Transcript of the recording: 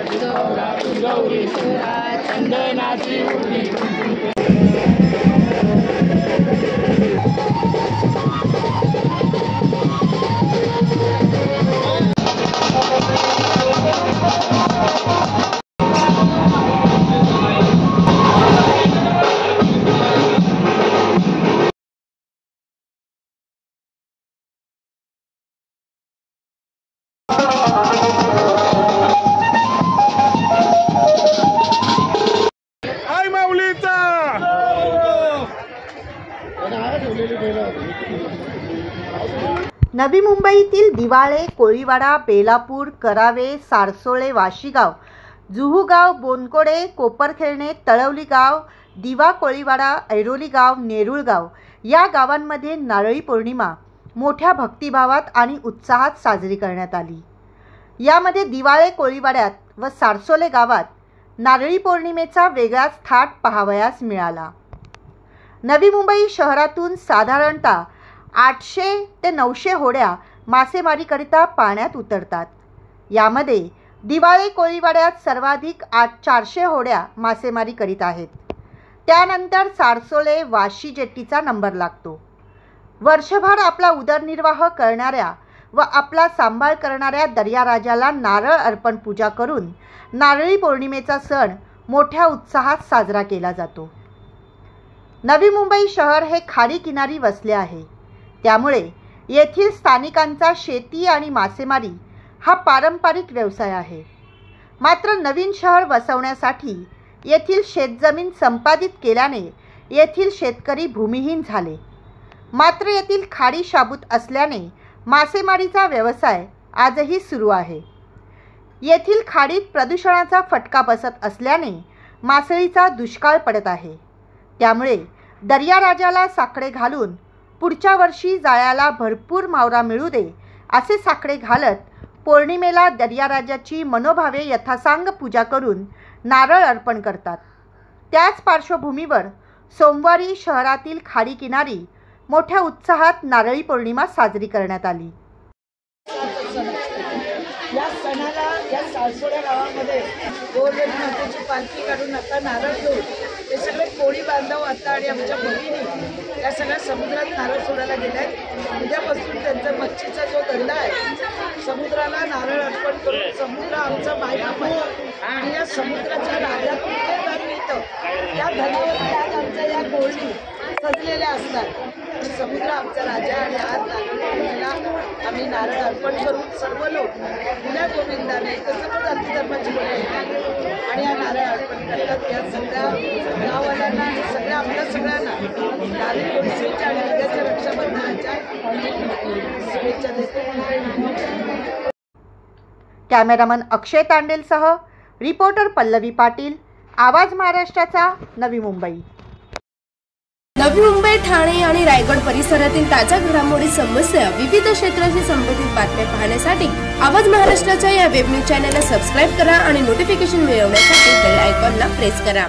गौरी चंदनाची उडी नवी मुंबईतील दिवाळे, कोळीवाडा, बेलापूर, करावे, सारसोळे, वाशीगाव, जुहूगाव, बोनकोडे, कोपरखेळणे, तळवली गाव, दिवा, कोळीवाडा, ऐरोली गाव, नेरुळगाव या गावांमध्ये नारळी पौर्णिमा मोठ्या भक्तिभावात आणि उत्साहात साजरी करण्यात आली। यामध्ये दिवाळे, कोळीवाड्यात व सारसोले गावात नारळी पौर्णिमेचा वेगळाच थाट पाहावयास मिळाला। नवी मुंबई शहरातून साधारणतः 800 ते 900 होड्या मासेमारीकरिता पाण्यात उतरतात। यामध्ये दिवाळे, कोळीवाड्यात सर्वाधिक 400 होड्या मासेमारी करीत आहेत। त्यानंतर सारसोले, वाशी जेट्टीचा नंबर लागतो। वर्षभर आपला उदरनिर्वाह करणाऱ्या व आपला सांभाळ करणाऱ्या दर्याराजाला नारळ अर्पण पूजा करून नारळी पौर्णिमेचा सण मोठ्या उत्साहात साजरा केला जातो। नवी मुंबई शहर हे खाडी किनारी वसले आहे, त्यामुळे येथील स्थानिकांचा शेती आणि मासेमारी हा पारंपरिक व्यवसाय आहे। मात्र नवीन शहर वसवण्यासाठी येथील शेतजमीन संपादित केल्याने येथील शेतकरी भूमिहीन झाले। मात्र येथील खाडी शाबूत असल्याने मासेमारीचा व्यवसाय आजही सुरू आहे। येथील खाडीत प्रदूषणाचा फटका बसत असल्याने मासळीचा दुष्काळ पडत आहे। त्यामुळे दर्याराजाला साकडे घालून पुढच्या वर्षी जाळ्याला भरपूर मावरा मिळू दे असे साकडे घालत पौर्णिमेला दर्याराजाची मनोभावे यथासांग पूजा करून नारळ अर्पण करतात। त्याच पार्श्वभूमीवर सोमवारी शहरातील खाडी किनारी मोठ्या उत्साहात नारळी पौर्णिमा साजरी करण्यात आली। या सणाला या सारसोळ्या गावामध्ये गोरगरीब मातेची पालखी काढून आता नारळ घेऊन ते सगळे कोळी बांधव आता आणि आमच्या भगिनी या सगळ्या समुद्रात नारळ सोडायला गेल्या आहेत। उद्यापासून त्यांचा मच्छीचा जो धंदा आहे समुद्राला नारळ अर्पण करून समुद्र आमचा मायबाप आहे आणि या समुद्राच्या राजातून जे धन मिळतं त्या धनावरती आज आमच्या या गोळी सजलेल्या असतात। समुद्र आमचा राजा आणि आज नारळीला आम्ही नारळ अर्पण करून सर्व लोक पुण्या गोविंदाने सर्व जाती धर्माची लोक आणि या नारळ अर्पण करतात। या सगळ्या गाववाल्यांना आणि सगळ्या आपल्या सगळ्यांना नारळी पौर्णिमेच्या आणि उद्याच्या रक्षाबंधनाच्या शुभेच्छा देतो। कॅमेरामन अक्षय तांडेलसह रिपोर्टर पल्लवी पाटील, आवाज महाराष्ट्राचा, नवी मुंबई। नवी मुंबई, ठाणे आणि रायगड परिसरातील ताज्या घडामोडी, समस्या, विविध क्षेत्राशी संबंधित बातम्या पाहण्यासाठी आवाज महाराष्ट्राच्या या वेब न्यूज चॅनलला सबस्क्राईब करा आणि नोटिफिकेशन मिळवण्यासाठी बेल आयकॉनला प्रेस करा।